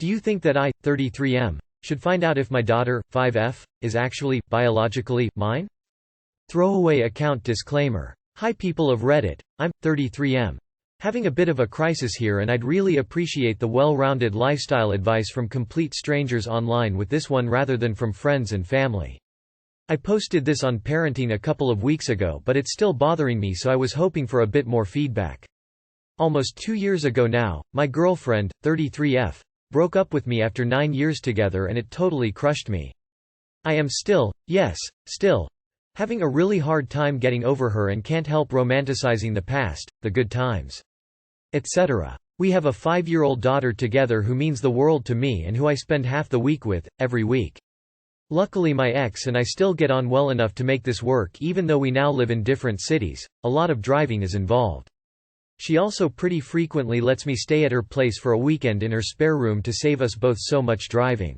Do you think that I, 33M, should find out if my daughter, 5F, is actually, biologically, mine? Throwaway account disclaimer. Hi people of Reddit, I'm, 33M. Having a bit of a crisis here and I'd really appreciate the well-rounded lifestyle advice from complete strangers online with this one rather than from friends and family. I posted this on Parenting a couple of weeks ago but it's still bothering me so I was hoping for a bit more feedback. Almost 2 years ago now, my girlfriend, 33F, broke up with me after 9 years together and it totally crushed me. I am still, yes, still, having a really hard time getting over her and can't help romanticizing the past, the good times, etc. We have a 5-year-old daughter together who means the world to me and who I spend half the week with, every week. Luckily my ex and I still get on well enough to make this work even though we now live in different cities, a lot of driving is involved. She also pretty frequently lets me stay at her place for a weekend in her spare room to save us both so much driving.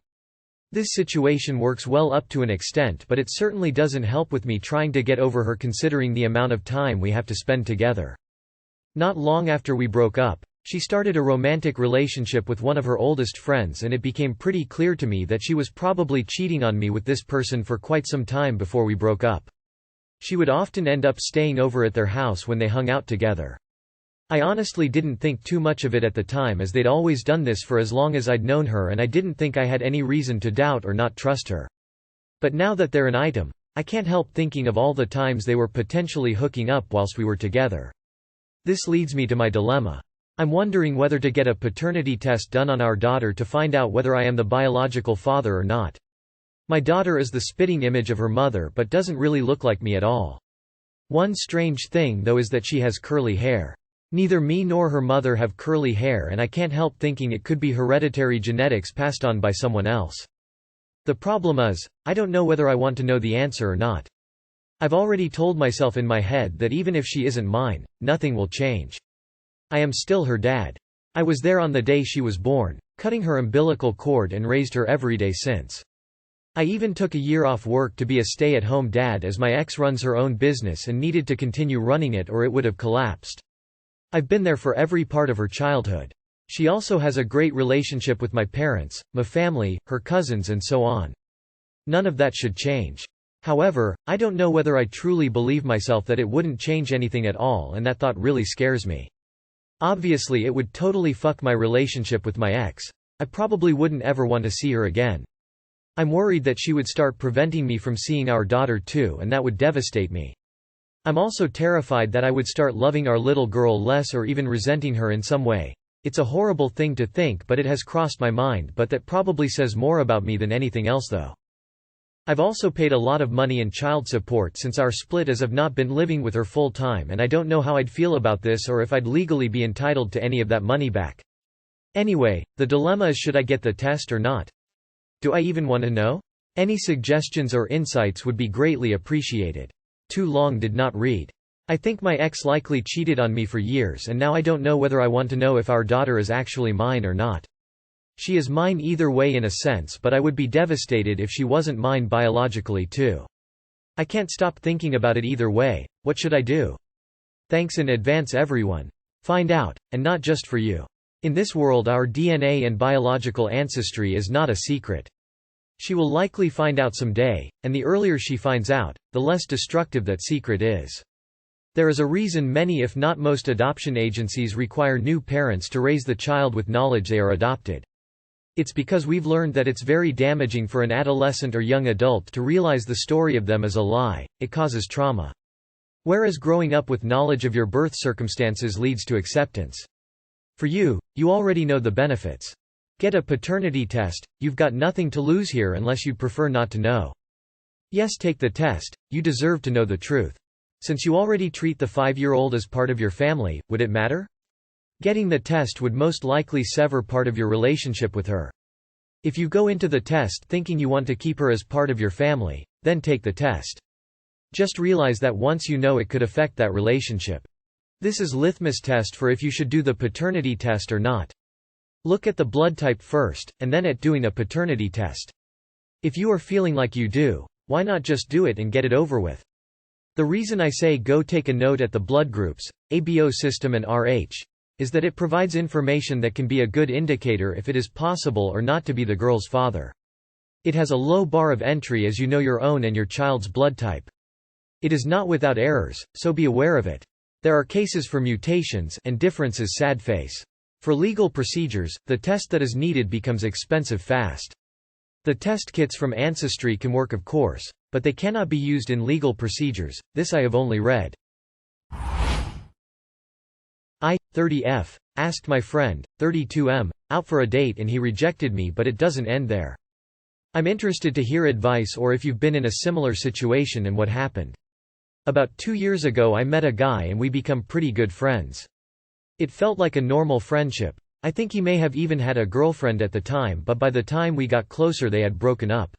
This situation works well up to an extent but it certainly doesn't help with me trying to get over her considering the amount of time we have to spend together. Not long after we broke up, she started a romantic relationship with one of her oldest friends and it became pretty clear to me that she was probably cheating on me with this person for quite some time before we broke up. She would often end up staying over at their house when they hung out together. I honestly didn't think too much of it at the time as they'd always done this for as long as I'd known her and I didn't think I had any reason to doubt or not trust her. But now that they're an item, I can't help thinking of all the times they were potentially hooking up whilst we were together. This leads me to my dilemma. I'm wondering whether to get a paternity test done on our daughter to find out whether I am the biological father or not. My daughter is the spitting image of her mother but doesn't really look like me at all. One strange thing though is that she has curly hair. Neither me nor her mother have curly hair and I can't help thinking it could be hereditary genetics passed on by someone else. The problem is, I don't know whether I want to know the answer or not. I've already told myself in my head that even if she isn't mine, nothing will change. I am still her dad. I was there on the day she was born, cutting her umbilical cord and raised her every day since. I even took a year off work to be a stay-at-home dad as my ex runs her own business and needed to continue running it or it would have collapsed. I've been there for every part of her childhood. She also has a great relationship with my parents, my family, her cousins and so on. None of that should change. However, I don't know whether I truly believe myself that it wouldn't change anything at all and that thought really scares me. Obviously it would totally fuck my relationship with my ex. I probably wouldn't ever want to see her again. I'm worried that she would start preventing me from seeing our daughter too and that would devastate me. I'm also terrified that I would start loving our little girl less or even resenting her in some way. It's a horrible thing to think but it has crossed my mind but that probably says more about me than anything else though. I've also paid a lot of money in child support since our split as I've not been living with her full time and I don't know how I'd feel about this or if I'd legally be entitled to any of that money back. Anyway, the dilemma is should I get the test or not? Do I even want to know? Any suggestions or insights would be greatly appreciated. Too long did not read. I think my ex likely cheated on me for years and now I don't know whether I want to know if our daughter is actually mine or not. She is mine either way in a sense but I would be devastated if she wasn't mine biologically too. I can't stop thinking about it either way. What should I do? Thanks in advance everyone. Find out, and not just for you. In this world our DNA and biological ancestry is not a secret. She will likely find out someday, and the earlier she finds out, the less destructive that secret is. There is a reason many if not most adoption agencies require new parents to raise the child with knowledge they are adopted. It's because we've learned that it's very damaging for an adolescent or young adult to realize the story of them is a lie, it causes trauma. Whereas growing up with knowledge of your birth circumstances leads to acceptance. For you, you already know the benefits. Get a paternity test, you've got nothing to lose here unless you'd prefer not to know. Yes, take the test, you deserve to know the truth. Since you already treat the 5-year-old as part of your family, would it matter? Getting the test would most likely sever part of your relationship with her. If you go into the test thinking you want to keep her as part of your family, then take the test. Just realize that once you know it could affect that relationship. This is litmus test for if you should do the paternity test or not. Look at the blood type first, and then at doing a paternity test. If you are feeling like you do, why not just do it and get it over with? The reason I say go take a note at the blood groups, ABO system and Rh, is that it provides information that can be a good indicator if it is possible or not to be the girl's father. It has a low bar of entry as you know your own and your child's blood type. It is not without errors, so be aware of it. There are cases for mutations and differences. Sad face. For legal procedures, the test that is needed becomes expensive fast. The test kits from Ancestry can work of course, but they cannot be used in legal procedures. This I have only read. I, 30F, asked my friend, 32M, out for a date and he rejected me, but it doesn't end there. I'm interested to hear advice or if you've been in a similar situation and what happened. About 2 years ago I met a guy and we become pretty good friends. It felt like a normal friendship. I think he may have even had a girlfriend at the time, but by the time we got closer they had broken up.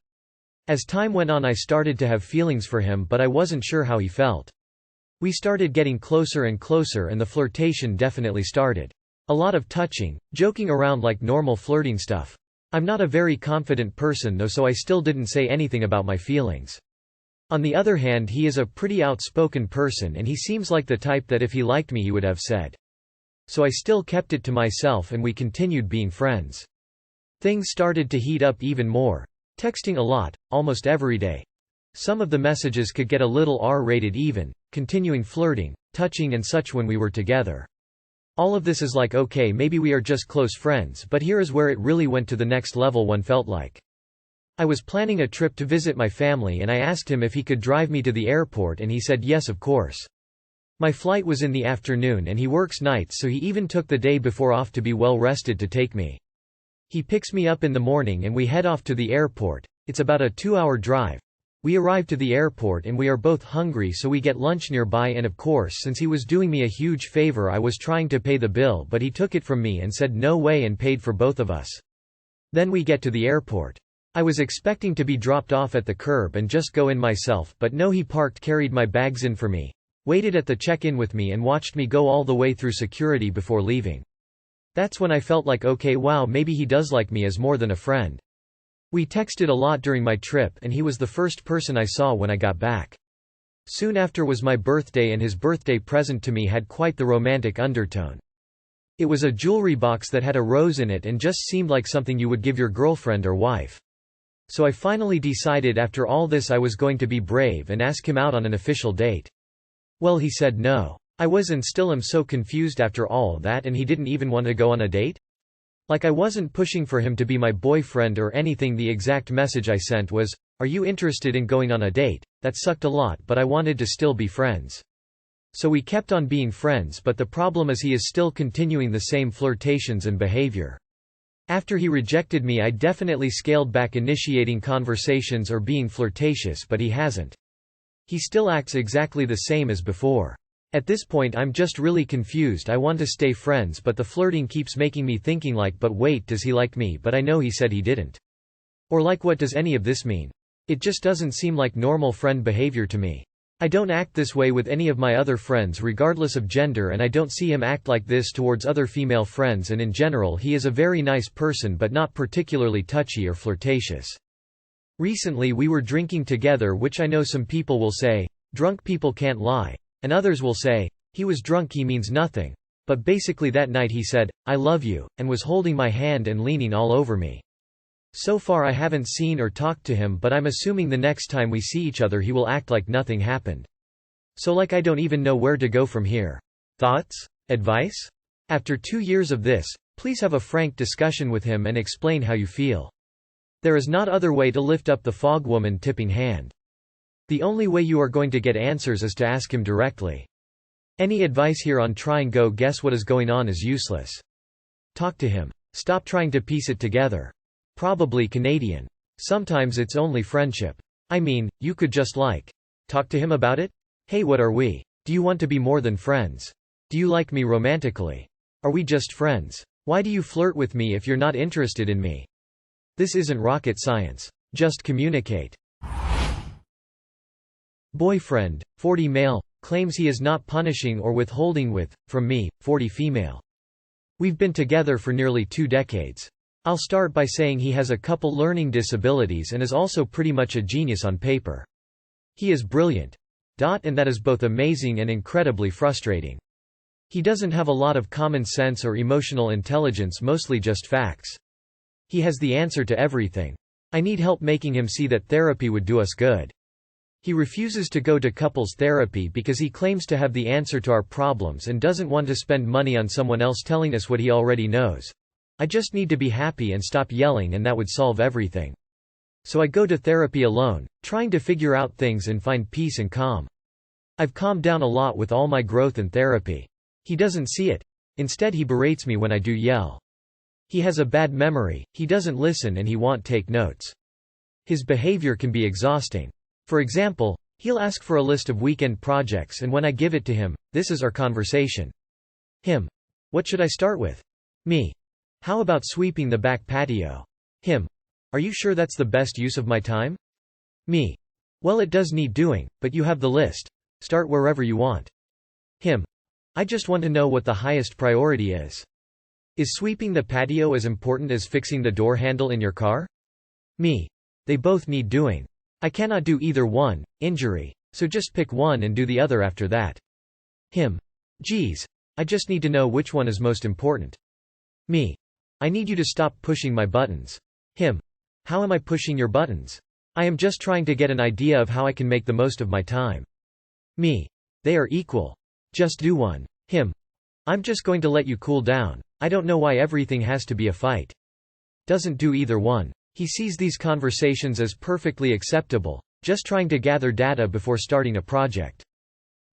As time went on I started to have feelings for him, but I wasn't sure how he felt. We started getting closer and closer and the flirtation definitely started. A lot of touching, joking around like normal flirting stuff. I'm not a very confident person though, so I still didn't say anything about my feelings. On the other hand, he is a pretty outspoken person and he seems like the type that if he liked me he would have said. So I still kept it to myself and we continued being friends. Things started to heat up even more. Texting a lot, almost every day. Some of the messages could get a little R-rated even, continuing flirting, touching and such when we were together. All of this is like okay, maybe we are just close friends, but here is where it really went to the next level. One felt like I was planning a trip to visit my family and I asked him if he could drive me to the airport and he said yes of course. My flight was in the afternoon and he works nights, so he even took the day before off to be well rested to take me. He picks me up in the morning and we head off to the airport. It's about a 2-hour drive. We arrive to the airport and we are both hungry, so we get lunch nearby, and of course since he was doing me a huge favor I was trying to pay the bill, but he took it from me and said no way and paid for both of us. Then we get to the airport. I was expecting to be dropped off at the curb and just go in myself, but no, he parked, carried my bags in for me, waited at the check-in with me and watched me go all the way through security before leaving. That's when I felt like okay, wow, maybe he does like me as more than a friend. We texted a lot during my trip and he was the first person I saw when I got back. Soon after was my birthday and his birthday present to me had quite the romantic undertone. It was a jewelry box that had a rose in it and just seemed like something you would give your girlfriend or wife. So I finally decided after all this I was going to be brave and ask him out on an official date. Well, he said no. I was and still am so confused after all that, and he didn't even want to go on a date? Like I wasn't pushing for him to be my boyfriend or anything. The exact message I sent was, "Are you interested in going on a date?" That sucked a lot, but I wanted to still be friends. So we kept on being friends, but the problem is he is still continuing the same flirtations and behavior. After he rejected me I definitely scaled back initiating conversations or being flirtatious, but he hasn't. He still acts exactly the same as before. At this point I'm just really confused. I want to stay friends, but the flirting keeps making me thinking like, but wait, does he like me? But I know he said he didn't. Or like, what does any of this mean? It just doesn't seem like normal friend behavior to me. I don't act this way with any of my other friends regardless of gender, and I don't see him act like this towards other female friends, and in general he is a very nice person but not particularly touchy or flirtatious. Recently we were drinking together, which I know some people will say, drunk people can't lie. And others will say, he was drunk, he means nothing. But basically that night he said, "I love you," and was holding my hand and leaning all over me. So far I haven't seen or talked to him, but I'm assuming the next time we see each other he will act like nothing happened. So like I don't even know where to go from here. Thoughts? Advice? After 2 years of this, please have a frank discussion with him and explain how you feel. There is not other way to lift up the fogwoman tipping hand. The only way you are going to get answers is to ask him directly. Any advice here on try and go guess what is going on is useless. Talk to him. Stop trying to piece it together. Probably Canadian. Sometimes it's only friendship. I mean, you could just talk to him about it? Hey, what are we? Do you want to be more than friends? Do you like me romantically? Are we just friends? Why do you flirt with me if you're not interested in me? This isn't rocket science. Just communicate. Boyfriend, 40 male, claims he is not punishing or withholding from me, 40 female. We've been together for nearly 2 decades. I'll start by saying he has a couple learning disabilities and is also pretty much a genius on paper. He is brilliant. And that is both amazing and incredibly frustrating. He doesn't have a lot of common sense or emotional intelligence, mostly just facts. He has the answer to everything. I need help making him see that therapy would do us good. He refuses to go to couples therapy because he claims to have the answer to our problems and doesn't want to spend money on someone else telling us what he already knows. I just need to be happy and stop yelling, and that would solve everything. So I go to therapy alone, trying to figure out things and find peace and calm. I've calmed down a lot with all my growth and therapy. He doesn't see it. Instead, he berates me when I do yell. He has a bad memory, he doesn't listen, and he won't take notes. His behavior can be exhausting. For example, he'll ask for a list of weekend projects, and when I give it to him, this is our conversation. Him: what should I start with? Me: how about sweeping the back patio? Him: are you sure that's the best use of my time? Me: well, it does need doing, but you have the list. Start wherever you want. Him: I just want to know what the highest priority is. Is sweeping the patio as important as fixing the door handle in your car? Me: they both need doing. I cannot do either one, injury, so just pick one and do the other after that. Him: geez, I just need to know which one is most important. Me: I need you to stop pushing my buttons. Him: how am I pushing your buttons? I am just trying to get an idea of how I can make the most of my time. Me: they are equal. Just do one. Him: I'm just going to let you cool down. I don't know why everything has to be a fight. Doesn't do either one. He sees these conversations as perfectly acceptable, just trying to gather data before starting a project.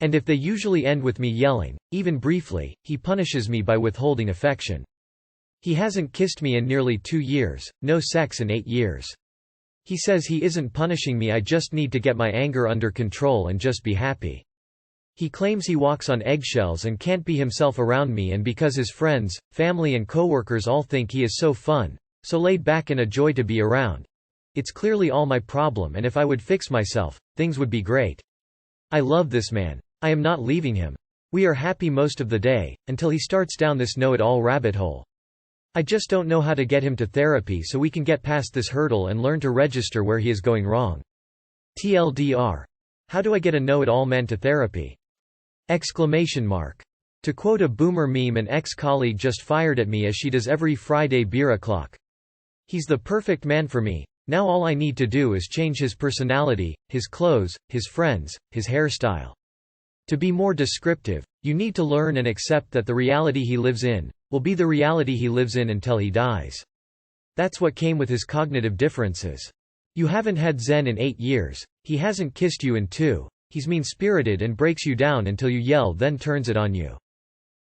And if they usually end with me yelling, even briefly, he punishes me by withholding affection. He hasn't kissed me in nearly 2 years, no sex in 8 years. He says he isn't punishing me, I just need to get my anger under control and just be happy. He claims he walks on eggshells and can't be himself around me, and because his friends, family and coworkers all think he is so fun, so laid back and a joy to be around. It's clearly all my problem, and if I would fix myself, things would be great. I love this man. I am not leaving him. We are happy most of the day, until he starts down this know-it-all rabbit hole. I just don't know how to get him to therapy so we can get past this hurdle and learn to register where he is going wrong. TLDR. How do I get a know-it-all man to therapy? ! To quote a boomer meme, an ex-colleague just fired at me as she does every Friday beer o'clock. He's the perfect man for me. Now all I need to do is change his personality, his clothes, his friends, his hairstyle. To be more descriptive, you need to learn and accept that the reality he lives in will be the reality he lives in until he dies. That's what came with his cognitive differences. You haven't had Zen in 8 years, he hasn't kissed you in 2, he's mean-spirited and breaks you down until you yell, then turns it on you.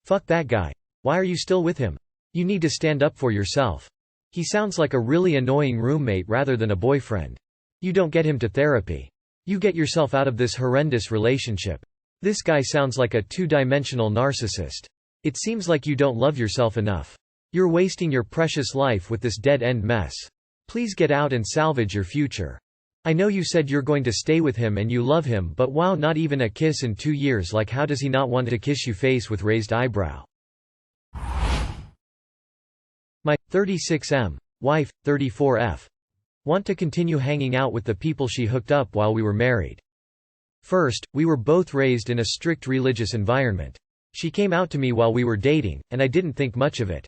Fuck that guy. Why are you still with him? You need to stand up for yourself. He sounds like a really annoying roommate rather than a boyfriend. You don't get him to therapy. You get yourself out of this horrendous relationship. This guy sounds like a 2-dimensional narcissist. It seems like you don't love yourself enough. You're wasting your precious life with this dead-end mess. Please get out and salvage your future. I know you said you're going to stay with him and you love him, but wow, not even a kiss in 2 years. Like, how does he not want to kiss you face with raised eyebrow? My 36M wife, 34F, want to continue hanging out with the people she hooked up while we were married. First, we were both raised in a strict religious environment. She came out to me while we were dating, and I didn't think much of it.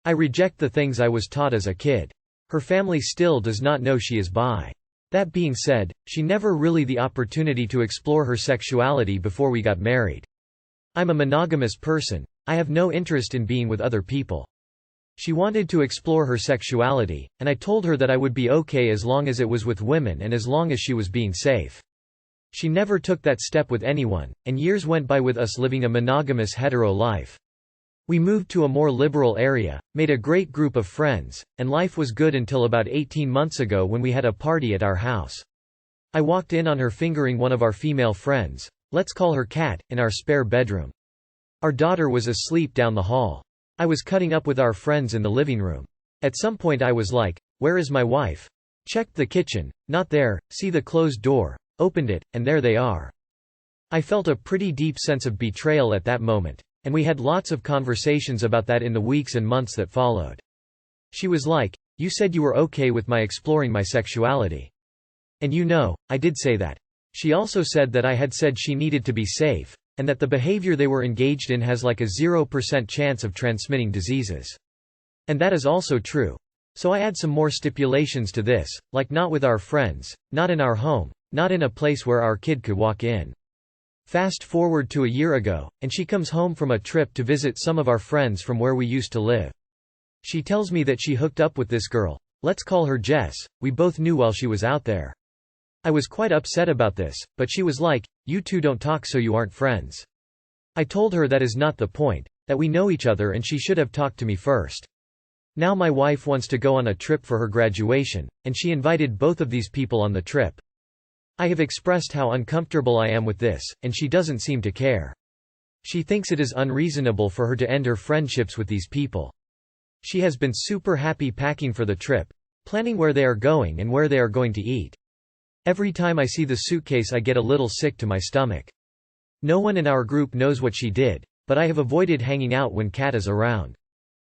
I reject the things I was taught as a kid. Her family still does not know she is bi. That being said, she never really the opportunity to explore her sexuality before we got married. I'm a monogamous person. I have no interest in being with other people. She wanted to explore her sexuality, and I told her that I would be okay as long as it was with women and as long as she was being safe. She never took that step with anyone, and years went by with us living a monogamous hetero life. We moved to a more liberal area, made a great group of friends, and life was good until about 18 months ago when we had a party at our house. I walked in on her fingering one of our female friends, let's call her Kat, in our spare bedroom. Our daughter was asleep down the hall. I was cutting up with our friends in the living room. At some point I was like, where is my wife? Checked the kitchen, not there, see the closed door, opened it, and there they are. I felt a pretty deep sense of betrayal at that moment, and we had lots of conversations about that in the weeks and months that followed. She was like, you said you were okay with my exploring my sexuality. And you know, I did say that. She also said that I had said she needed to be safe, and that the behavior they were engaged in has like a 0% chance of transmitting diseases. And that is also true. So I add some more stipulations to this, like not with our friends, not in our home, not in a place where our kid could walk in. Fast forward to a year ago, and she comes home from a trip to visit some of our friends from where we used to live. She tells me that she hooked up with this girl. Let's call her Jess. We both knew while she was out there. I was quite upset about this, but she was like, "You two don't talk, so you aren't friends." I told her that is not the point, that we know each other and she should have talked to me first. Now my wife wants to go on a trip for her graduation, and she invited both of these people on the trip. I have expressed how uncomfortable I am with this, and she doesn't seem to care. She thinks it is unreasonable for her to end her friendships with these people. She has been super happy packing for the trip, planning where they are going and where they are going to eat. Every time I see the suitcase I get a little sick to my stomach. No one in our group knows what she did, but I have avoided hanging out when Kat is around.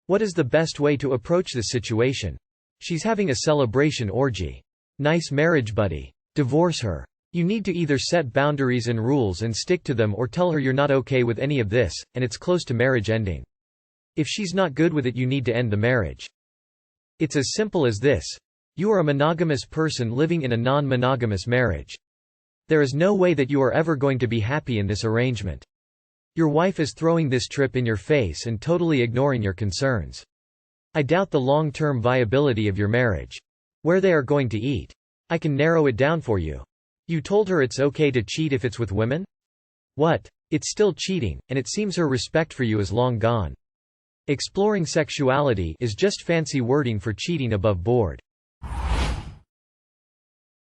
What is the best way to approach this situation? She's having a celebration orgy. Nice marriage buddy. Divorce her. You need to either set boundaries and rules and stick to them, or tell her you're not okay with any of this, and it's close to marriage ending. If she's not good with it, you need to end the marriage. It's as simple as this. You are a monogamous person living in a non-monogamous marriage. There is no way that you are ever going to be happy in this arrangement. Your wife is throwing this trip in your face and totally ignoring your concerns. I doubt the long-term viability of your marriage. Where they are going to eat. I can narrow it down for you. You told her it's okay to cheat if it's with women? What? It's still cheating, and it seems her respect for you is long gone. Exploring sexuality is just fancy wording for cheating above board.